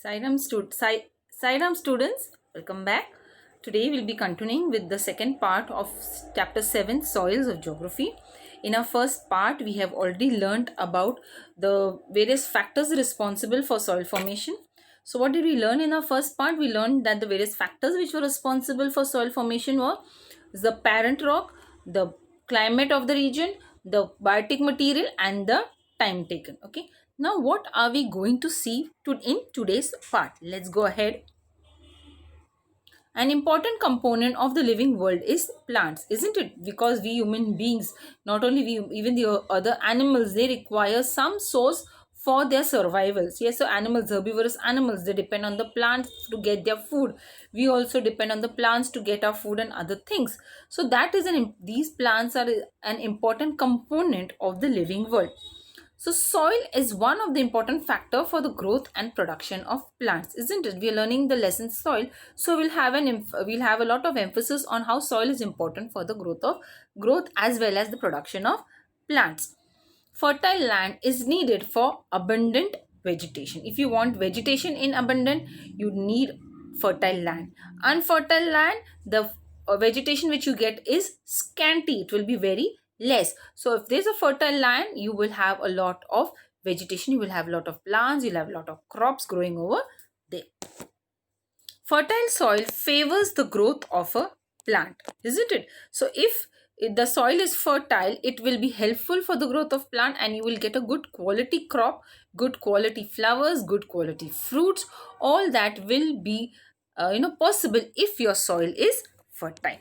Sidam students, welcome back. Today we'll be continuing with the second part of chapter 7, Soils of Geography. In our first part, we have already learned about the various factors responsible for soil formation. So what did we learn in our first part? We learned that the various factors which were responsible for soil formation were the parent rock, the climate of the region, the biotic material, and the time taken. Okay. Now, what are we going to see in today's part? Let's go ahead. An important component of the living world is plants, isn't it? Because we human beings, not only we, even the other animals, they require some source for their survivals. Yes, so animals, herbivorous animals, they depend on the plants to get their food. We also depend on the plants to get our food and other things. So that is these plants are an important component of the living world. So soil is one of the important factor for the growth and production of plants, isn't it? We are learning the lesson soil, so we'll have a lot of emphasis on how soil is important for the growth as well as the production of plants. Fertile land is needed for abundant vegetation. If you want vegetation in abundant, you need fertile land. Unfertile land, the vegetation which you get is scanty. It will be very less. So if there's a fertile land, you will have a lot of vegetation. You will have a lot of plants. You'll have a lot of crops growing over there. Fertile soil favors the growth of a plant, isn't it? So if the soil is fertile, it will be helpful for the growth of plant, and you will get a good quality crop, good quality flowers, good quality fruits. All that will be possible if your soil is fertile.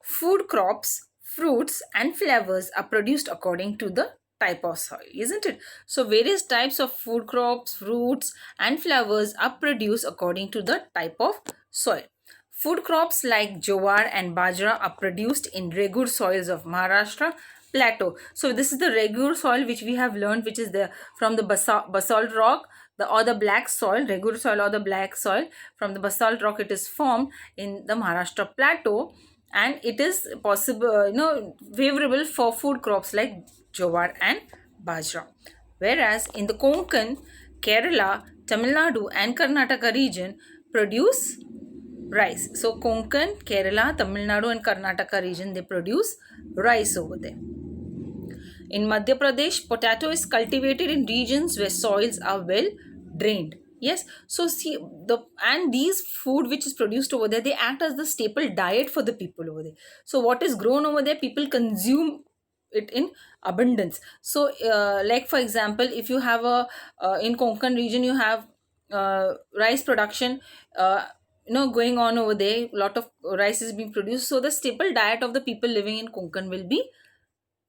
Food crops, fruits and flowers are produced according to the type of soil, isn't it? So various types of food crops, fruits and flowers are produced according to the type of soil. Food crops like jowar and bajra are produced in regular soils of Maharashtra plateau. So this is the regular soil which we have learned, which is from the basalt rock, the black soil, regular soil or the black soil. From the basalt rock it is formed in the Maharashtra plateau, and it is possible, favorable for food crops like jowar and bajra. Whereas in the Konkan, Kerala, Tamil Nadu and Karnataka region produce rice. So Konkan, Kerala, Tamil Nadu and Karnataka region, they produce rice over there. In Madhya Pradesh, potato is cultivated in regions where soils are well drained. Yes, so see these food which is produced over there, they act as the staple diet for the people over there. So what is grown over there, people consume it in abundance. So like for example, if you have in Konkan region, you have rice production going on over there. A lot of rice is being produced, so the staple diet of the people living in Konkan will be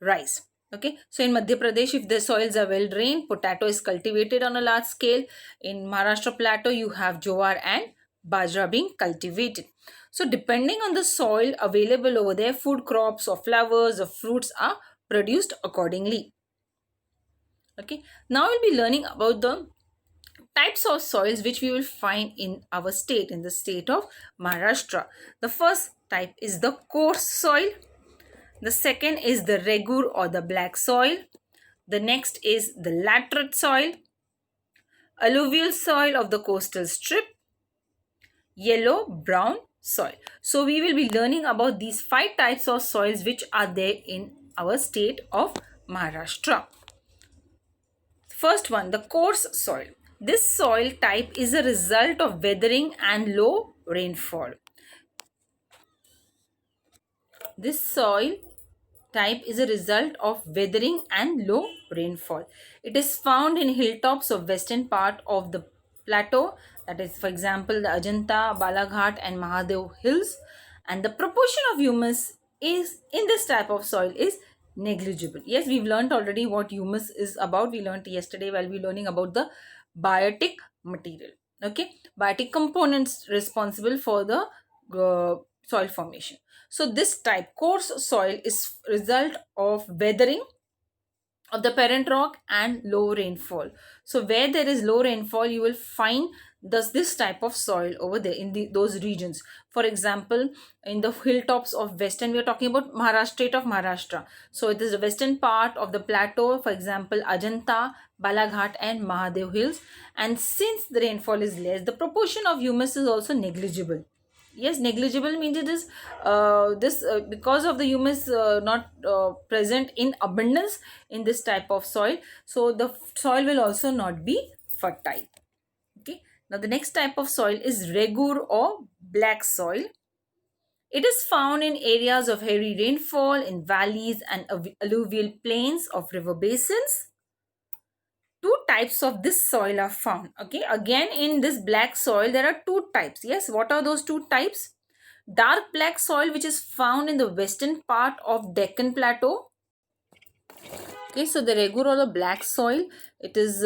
rice. Okay, so in Madhya Pradesh, if the soils are well drained, potato is cultivated on a large scale. In Maharashtra plateau, you have jowar and bajra being cultivated. So depending on the soil available over there, food crops or flowers or fruits are produced accordingly. Okay, now we'll be learning about the types of soils which we will find in our state, in the state of Maharashtra. The first type is the coarse soil. The second is the regular or the black soil. The next is the laterite soil, alluvial soil of the coastal strip, yellow brown soil. So we will be learning about these 5 types of soils which are there in our state of Maharashtra. First one, the coarse soil. This soil type is a result of weathering and low rainfall. This soil type is a result of weathering and low rainfall. It is found in hilltops of western part of the plateau, that is for example the Ajanta, Balaghat and Mahadev hills, and the proportion of humus is in this type of soil is negligible. Yes, we've learned already what humus is about. We learned yesterday while we learning about the biotic material. Okay, biotic components responsible for the soil formation. So this type coarse soil is result of weathering of the parent rock and low rainfall. So where there is low rainfall, you will find does this type of soil over there in those regions. For example, in the hilltops of western, we are talking about Maharashtra, state of Maharashtra. So it is the western part of the plateau, for example, Ajanta, Balaghat and Mahadev hills. And since the rainfall is less, the proportion of humus is also negligible. Yes, negligible means it is this because of the humus not present in abundance in this type of soil, so the soil will also not be fertile. Okay, now the next type of soil is regur or black soil. It is found in areas of heavy rainfall in valleys and alluvial plains of river basins. Two types of this soil are found. Okay, again in this black soil there are two types. Yes, what are those two types? Dark black soil, which is found in the western part of Deccan Plateau. Okay, so the regur or the black soil, it is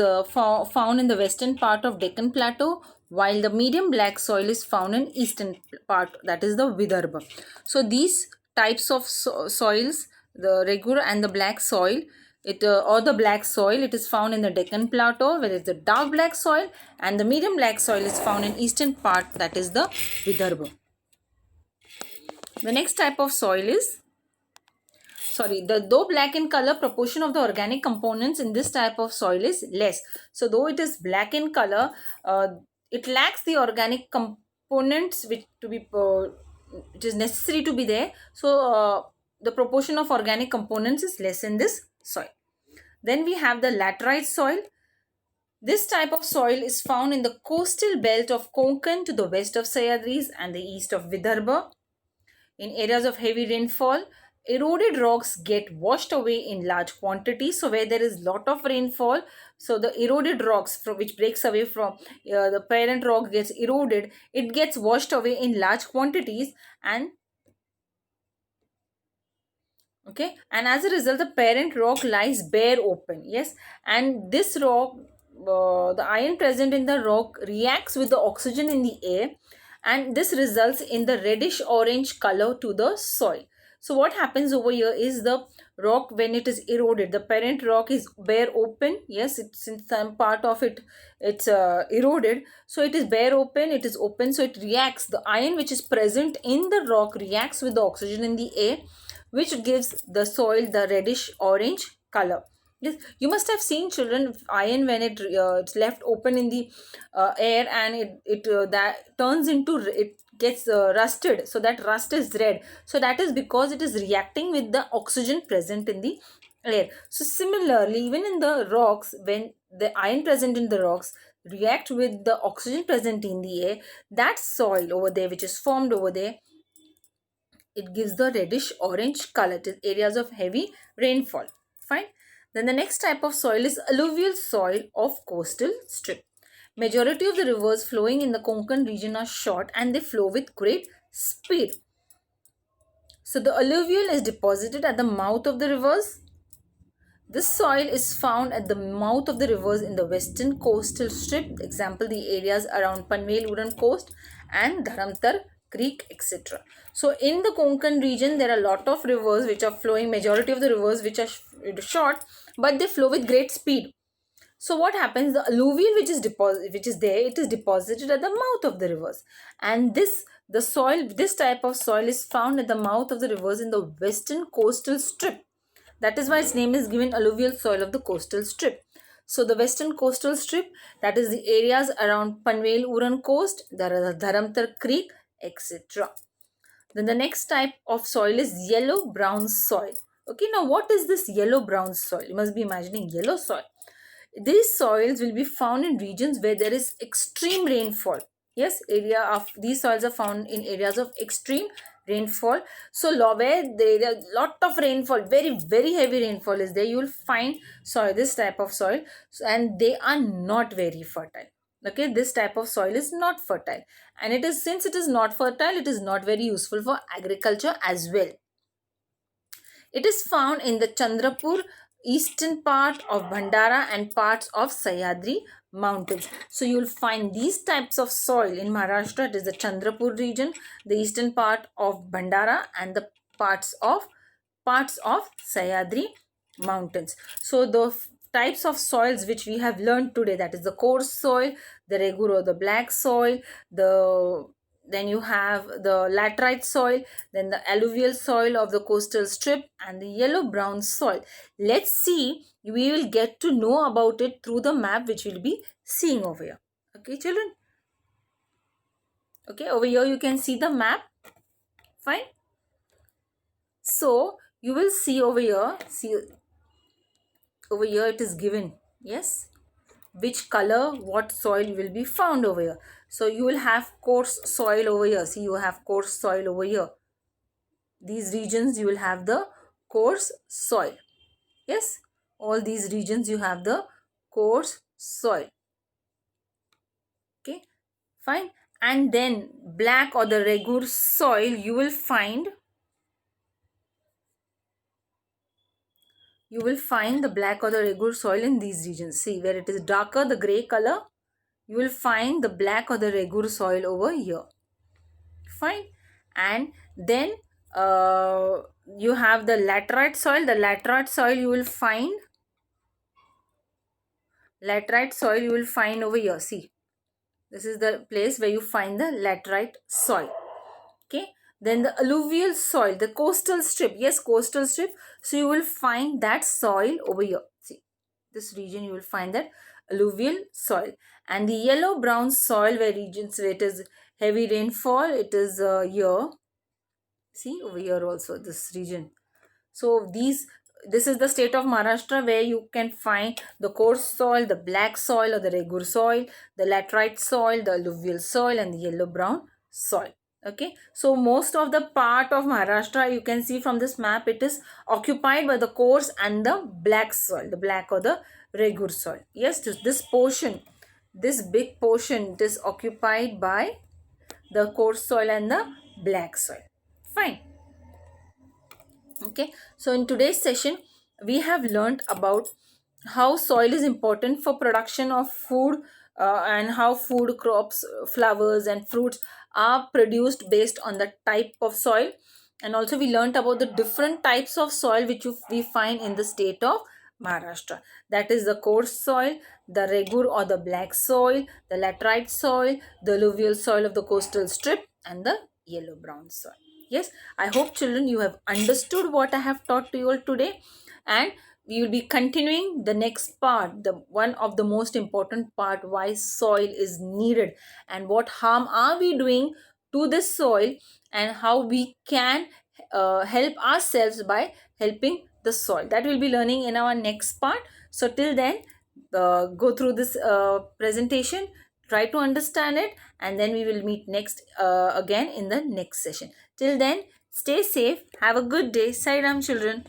found in the western part of Deccan Plateau, while the medium black soil is found in eastern part, that is the Vidarbha. So these types of soils, the regur and the black soil, or the black soil, it is found in the Deccan Plateau, where it is the dark black soil, and the medium black soil is found in eastern part, that is the Vidarbha. The next type of soil is, though black in color, proportion of the organic components in this type of soil is less. So though it is black in color, it lacks the organic components which it is necessary to be there. So the proportion of organic components is less in this soil. Then we have the laterite soil. This type of soil is found in the coastal belt of Konkan to the west of Sahyadris and the east of Vidarbha. In areas of heavy rainfall, eroded rocks get washed away in large quantities. So where there is lot of rainfall, so the eroded rocks which breaks away from the parent rock gets eroded, it gets washed away in large quantities, and okay, and as a result the parent rock lies bare open. Yes, and this rock, the iron present in the rock reacts with the oxygen in the air, and this results in the reddish orange color to the soil. So what happens over here is the rock, when it is eroded, the parent rock is bare open. Yes, it's in some part of it, it's eroded, so it is bare open, it is open, so it reacts, the iron which is present in the rock reacts with the oxygen in the air, which gives the soil the reddish orange color. Yes, you must have seen children iron when it's left open in the air, and it that turns into, it gets rusted, so that rust is red. So that is because it is reacting with the oxygen present in the air. So similarly, even in the rocks, when the iron present in the rocks react with the oxygen present in the air, that soil over there which is formed over there, it gives the reddish orange color to areas of heavy rainfall. Fine. Then the next type of soil is alluvial soil of coastal strip. Majority of the rivers flowing in the Konkan region are short and they flow with great speed. So the alluvial is deposited at the mouth of the rivers. This soil is found at the mouth of the rivers in the western coastal strip, example the areas around Panvel Wooden Coast and Dharamtar Creek, etc. So in the Konkan region there are a lot of rivers which are flowing, majority of the rivers which are short, but they flow with great speed. So what happens, the alluvial which is there, it is deposited at the mouth of the rivers, and this type of soil is found at the mouth of the rivers in the western coastal strip. That is why its name is given alluvial soil of the coastal strip. So the western coastal strip, that is the areas around Panvel Uran coast, there is Dharamtar Creek, etc. Then the next type of soil is yellow brown soil. Okay, now what is this yellow brown soil? You must be imagining yellow soil. These soils will be found in regions where there is extreme rainfall. Yes, these soils are found in areas of extreme rainfall. So where there is a lot of rainfall, very very heavy rainfall is there, you will find this type of soil, and they are not very fertile. Okay, this type of soil is not fertile, and since it is not fertile, it is not very useful for agriculture as well. It is found in the Chandrapur, eastern part of Bhandara and parts of Sahyadri mountains. So you will find these types of soil in Maharashtra. It is the Chandrapur region, the eastern part of Bhandara and the parts of Sahyadri mountains. So the types of soils which we have learned today, that is the coarse soil, the regular or the black soil, the then you have the laterite soil, then the alluvial soil of the coastal strip, and the yellow brown soil. Let's see, we will get to know about it through the map which we'll be seeing over here. Okay, children. Okay, over here you can see the map. Fine. So you will see over here, see over here it is given, yes, which color what soil will be found over here. So you will have coarse soil over here. See, you have coarse soil over here. These regions you will have the coarse soil. Yes, all these regions you have the coarse soil. Okay, fine. And then black or the regular soil you will find the black or the regular soil in these regions. See, where it is darker, the gray color, you will find the black or the regular soil over here. Fine. And then you have the laterite soil. The laterite soil you will find over here. See, this is the place where you find the laterite soil. Okay, then the alluvial soil, the coastal strip, yes, coastal strip, so you will find that soil over here. See, this region you will find that alluvial soil. And the yellow brown soil, where regions where it is heavy rainfall, it is here. See, over here also this region. So this is the state of Maharashtra, where you can find the coarse soil, the black soil or the regular soil, the laterite soil, the alluvial soil, and the yellow brown soil. Okay, so most of the part of Maharashtra, you can see from this map, it is occupied by the coarse and the black soil, the black or the regular soil. Yes, this portion, this big portion, it is occupied by the coarse soil and the black soil. Fine. Okay, so in today's session we have learned about how soil is important for production of food, and how food crops, flowers and fruits are produced based on the type of soil. And also we learned about the different types of soil which we find in the state of Maharashtra, that is the coarse soil, the regular or the black soil, the laterite soil, the alluvial soil of the coastal strip, and the yellow brown soil. Yes, I hope children you have understood what I have taught to you all today, and we will be continuing the next part, the one of the most important part, why soil is needed and what harm are we doing to this soil, and how we can help ourselves by helping the soil. That we'll be learning in our next part. So till then, go through this presentation, try to understand it, and then we will meet next again in the next session. Till then, stay safe, have a good day. Sai Ram, children.